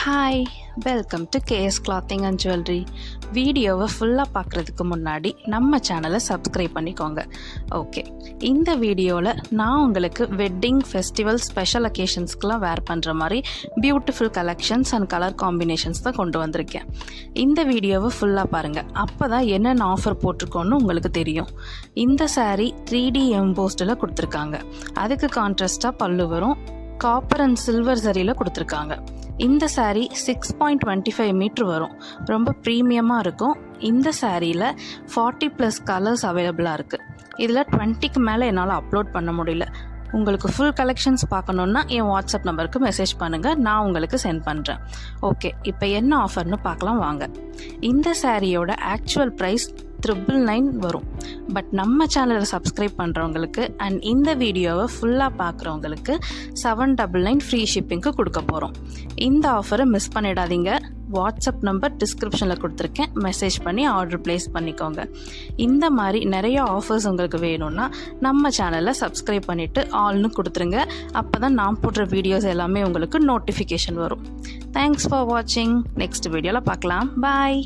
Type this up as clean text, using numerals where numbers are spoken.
Hi, welcome to KS clothing and jewellery. வீடியோவை ஃபுல்லாக பார்க்குறதுக்கு முன்னாடி நம்ம சேனலை சப்ஸ்கிரைப் பண்ணிக்கோங்க. ஓகே, இந்த வீடியோவில் நான் உங்களுக்கு வெட்டிங், ஃபெஸ்டிவல், ஸ்பெஷல் அக்கேஷன்ஸ்க்கெலாம் வேர் பண்ணுற மாதிரி beautiful collections and colour combinations தான் கொண்டு வந்திருக்கேன். இந்த வீடியோவை ஃபுல்லாக பாருங்கள், அப்போ தான் என்னென்ன ஆஃபர் போட்டிருக்கோன்னு உங்களுக்கு தெரியும். இந்த saree 3D எம்போஸ்டில் கொடுத்துருக்காங்க. அதுக்கு கான்ட்ராஸ்டாக பல்லு வரும். காப்பர் அண்ட் சில்வர் சரியில் கொடுத்துருக்காங்க. இந்த saree 6.25 மீட்டர் வரும். ரொம்ப ப்ரீமியமாக இருக்கும். இந்த சாரியில் 40+ கலர்ஸ் அவைலபிளாக இருக்குது. இதில் 20க்கு மேலே என்னால் அப்லோட் பண்ண முடியல. உங்களுக்கு ஃபுல் கலெக்ஷன்ஸ் பார்க்கணுன்னா என் வாட்ஸ்அப் நம்பருக்கு மெசேஜ் பண்ணுங்கள், நான் உங்களுக்கு சென்ட் பண்ணுறேன். ஓகே, இப்போ என்ன ஆஃபர்னு பார்க்கலாம் வாங்க. இந்த சாரியோட ஆக்சுவல் ப்ரைஸ் 999 வரும். பட் நம்ம சேனலை சப்ஸ்கிரைப் பண்ணுறவங்களுக்கு அண்ட் இந்த வீடியோவை ஃபுல்லாக பார்க்குறவங்களுக்கு 799 ஃப்ரீ ஷிப்பிங்க்கு கொடுக்க போகிறோம். இந்த ஆஃபரை மிஸ் பண்ணிடாதீங்க. வாட்ஸ்அப் நம்பர் டிஸ்கிரிப்ஷனில் கொடுத்துருக்கேன், மெசேஜ் பண்ணி ஆர்டர் ப்ளேஸ் பண்ணிக்கோங்க. இந்த மாதிரி நிறைய ஆஃபர்ஸ் உங்களுக்கு வேணும்னா நம்ம சேனலை சப்ஸ்கிரைப் பண்ணிவிட்டு ஆல்னு கொடுத்துருங்க. அப்போ தான் நான் போடுற வீடியோஸ் எல்லாமே உங்களுக்கு நோட்டிஃபிகேஷன் வரும். தேங்க்ஸ் ஃபார் வாட்சிங். நெக்ஸ்ட் வீடியோவில் பார்க்கலாம். பாய்.